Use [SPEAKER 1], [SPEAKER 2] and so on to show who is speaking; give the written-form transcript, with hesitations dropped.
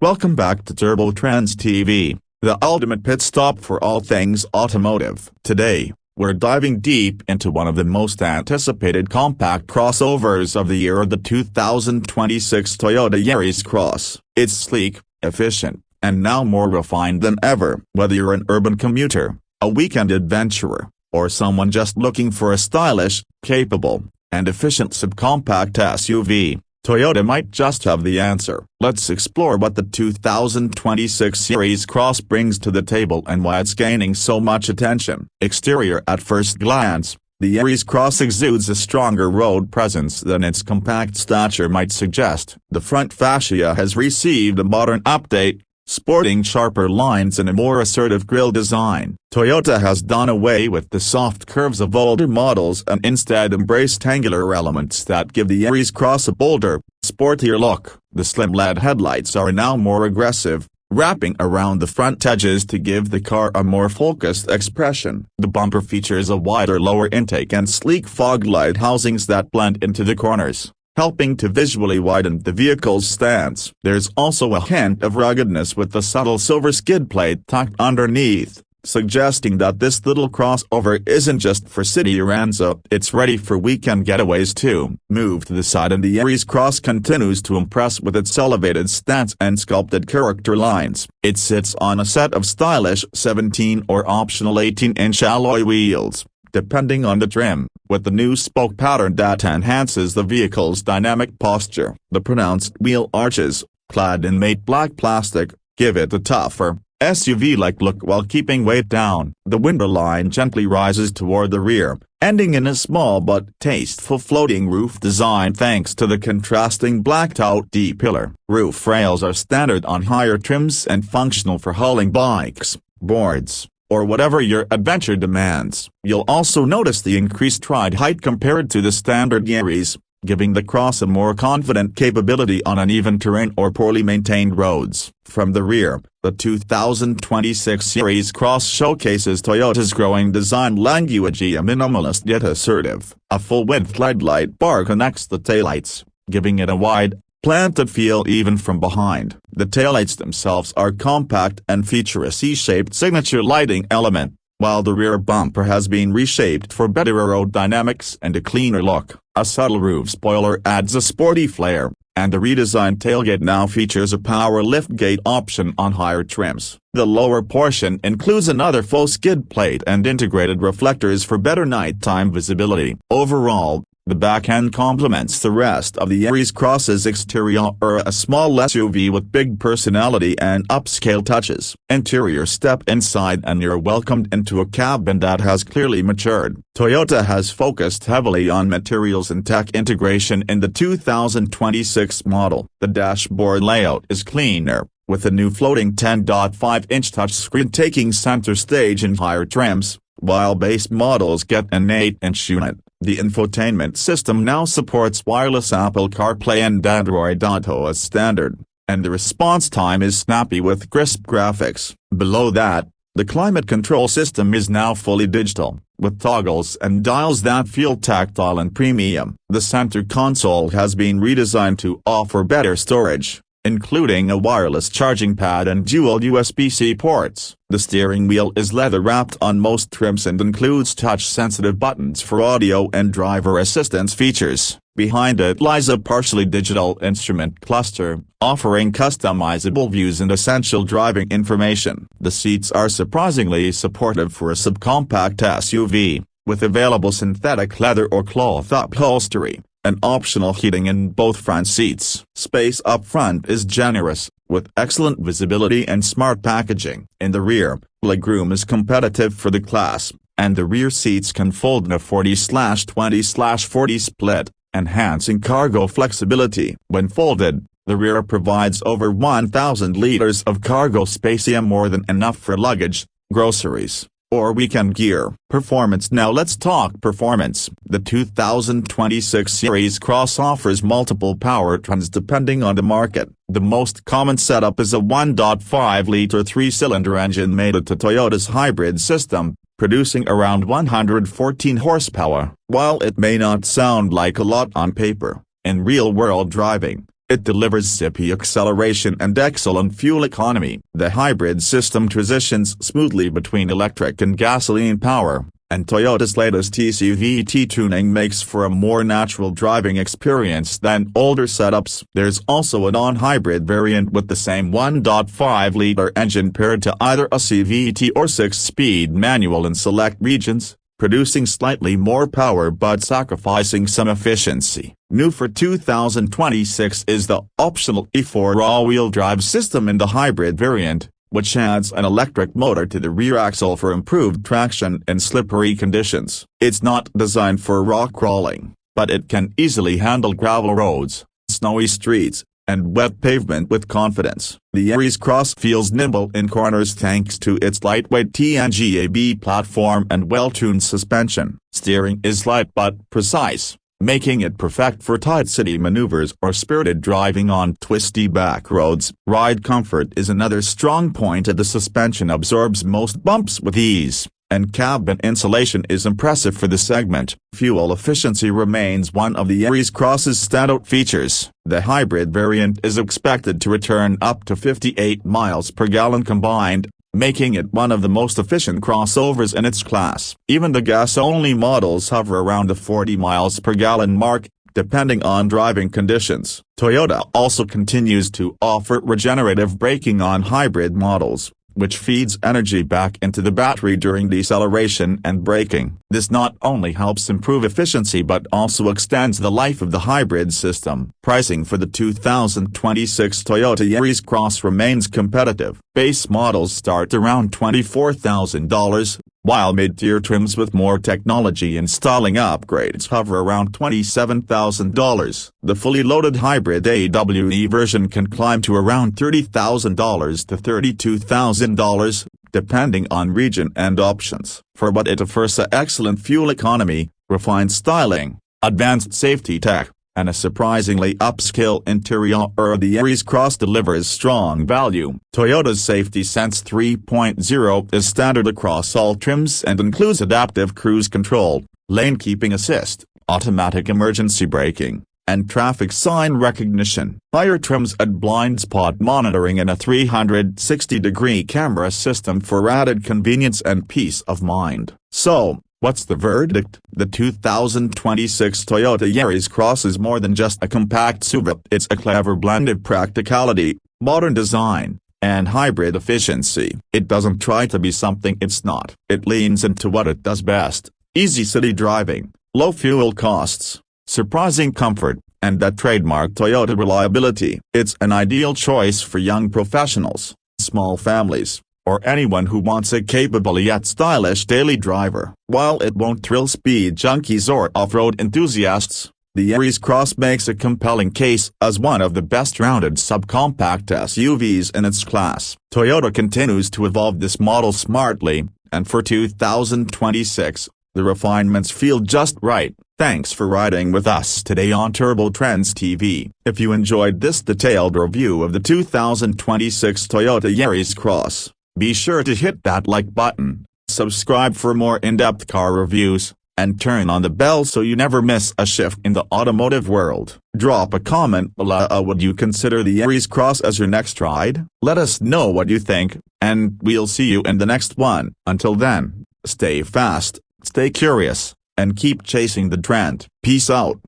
[SPEAKER 1] Welcome back to Turbo Trendz TV, the ultimate pit stop for all things automotive. Today, we're diving deep into one of the most anticipated compact crossovers of the year, the 2026 Toyota Yaris Cross. It's sleek, efficient, and now more refined than ever. Whether you're an urban commuter, a weekend adventurer, or someone just looking for a stylish, capable, and efficient subcompact SUV, Toyota might just have the answer. Let's explore what the 2026 Yaris Cross brings to the table and why it's gaining so much attention. Exterior. At first glance, the Yaris Cross exudes a stronger road presence than its compact stature might suggest. The front fascia has received a modern update, sporting sharper lines and a more assertive grille design. Toyota has done away with the soft curves of older models and instead embraced angular elements that give the Yaris Cross a bolder, sportier look. The slim LED headlights are now more aggressive, wrapping around the front edges to give the car a more focused expression. The bumper features a wider lower intake and sleek fog light housings that blend into the corners, helping to visually widen the vehicle's stance. There's also a hint of ruggedness with the subtle silver skid plate tucked underneath, suggesting that this little crossover isn't just for city errands, it's ready for weekend getaways too. Move to the side and the Yaris Cross continues to impress with its elevated stance and sculpted character lines. It sits on a set of stylish 17 or optional 18-inch alloy wheels, depending on the trim, with the new spoke pattern that enhances the vehicle's dynamic posture. The pronounced wheel arches, clad in matte black plastic, give it a tougher, SUV-like look while keeping weight down. The window line gently rises toward the rear, ending in a small but tasteful floating roof design thanks to the contrasting blacked-out D-pillar. Roof rails are standard on higher trims and functional for hauling bikes, boards, or whatever your adventure demands. You'll also notice the increased ride height compared to the standard Yaris, giving the Cross a more confident capability on uneven terrain or poorly maintained roads. From the rear, the 2026 Yaris Cross showcases Toyota's growing design language, a minimalist yet assertive. A full-width LED light bar connects the taillights, giving it a wide, planted feel even from behind. The taillights themselves are compact and feature a C-shaped signature lighting element, while the rear bumper has been reshaped for better aerodynamics and a cleaner look. A subtle roof spoiler adds a sporty flair, and the redesigned tailgate now features a power liftgate option on higher trims. The lower portion includes another faux skid plate and integrated reflectors for better nighttime visibility. Overall, the back end complements the rest of the Yaris Cross's exterior, a small SUV with big personality and upscale touches. Interior. Step inside and you're welcomed into a cabin that has clearly matured. Toyota has focused heavily on materials and tech integration in the 2026 model. The dashboard layout is cleaner, with a new floating 10.5-inch touchscreen taking center stage in higher trims, while base models get an 8-inch unit. The infotainment system now supports wireless Apple CarPlay and Android Auto as standard, and the response time is snappy with crisp graphics. Below that, the climate control system is now fully digital, with toggles and dials that feel tactile and premium. The center console has been redesigned to offer better storage, including a wireless charging pad and dual USB-C ports. The steering wheel is leather-wrapped on most trims and includes touch-sensitive buttons for audio and driver assistance features. Behind it lies a partially digital instrument cluster, offering customizable views and essential driving information. The seats are surprisingly supportive for a subcompact SUV, with available synthetic leather or cloth upholstery, and optional heating in both front seats. Space up front is generous, with excellent visibility and smart packaging. In the rear, legroom is competitive for the class, and the rear seats can fold in a 40/20/40 split, enhancing cargo flexibility. When folded, the rear provides over 1,000 liters of cargo space, more than enough for luggage, groceries, or weekend gear. Performance. Now let's talk performance. The 2026 Yaris Cross offers multiple powertrains depending on the market. The most common setup is a 1.5-liter 3-cylinder engine mated to Toyota's hybrid system, producing around 114 horsepower. While it may not sound like a lot on paper, in real-world driving, It delivers zippy acceleration and excellent fuel economy. The hybrid system transitions smoothly between electric and gasoline power, and Toyota's latest ECVT tuning makes for a more natural driving experience than older setups. There's also a non-hybrid variant with the same 1.5-liter engine paired to either a CVT or 6-speed manual in select regions, producing slightly more power but sacrificing some efficiency. New for 2026 is the optional E4 all-wheel drive system in the hybrid variant, which adds an electric motor to the rear axle for improved traction in slippery conditions. It's not designed for rock crawling, but it can easily handle gravel roads, snowy streets, and wet pavement with confidence. The Yaris Cross feels nimble in corners thanks to its lightweight TNGA-B platform and well-tuned suspension. Steering is light but precise, making it perfect for tight city maneuvers or spirited driving on twisty back roads. Ride comfort is another strong point. The suspension absorbs most bumps with ease, and cabin insulation is impressive for the segment. Fuel efficiency remains one of the Yaris Cross's standout features. The hybrid variant is expected to return up to 58 miles per gallon combined, making it one of the most efficient crossovers in its class. Even the gas-only models hover around the 40 miles per gallon mark, depending on driving conditions. Toyota also continues to offer regenerative braking on hybrid models, which feeds energy back into the battery during deceleration and braking. This not only helps improve efficiency but also extends the life of the hybrid system. Pricing for the 2026 Toyota Yaris Cross remains competitive. Base models start around $24,000, while mid-tier trims with more technology and styling upgrades hover around $27,000. The fully loaded hybrid AWE version can climb to around $30,000 to $32,000, depending on region and options. For what it offers: excellent fuel economy, refined styling, advanced safety tech, and a surprisingly upscale interior, the Yaris Cross delivers strong value. Toyota's Safety Sense 3.0 is standard across all trims and includes adaptive cruise control, lane keeping assist, automatic emergency braking, and traffic sign recognition. Higher trims add blind spot monitoring and a 360-degree camera system for added convenience and peace of mind. So, what's the verdict? The 2026 Toyota Yaris Cross is more than just a compact SUV. It's a clever blend of practicality, modern design, and hybrid efficiency. It doesn't try to be something it's not. It leans into what it does best: easy city driving, low fuel costs, surprising comfort, and that trademark Toyota reliability. It's an ideal choice for young professionals, small families, or anyone who wants a capable yet stylish daily driver. While it won't thrill speed junkies or off-road enthusiasts, the Yaris Cross makes a compelling case as one of the best-rounded subcompact SUVs in its class. Toyota continues to evolve this model smartly, and for 2026, the refinements feel just right. Thanks for riding with us today on Trendz TV. If you enjoyed this detailed review of the 2026 Toyota Yaris Cross, be sure to hit that like button, subscribe for more in-depth car reviews, and turn on the bell so you never miss a shift in the automotive world. Drop a comment below. Would you consider the Yaris Cross as your next ride? Let us know what you think, and we'll see you in the next one. Until then, stay fast, stay curious, and keep chasing the trend. Peace out.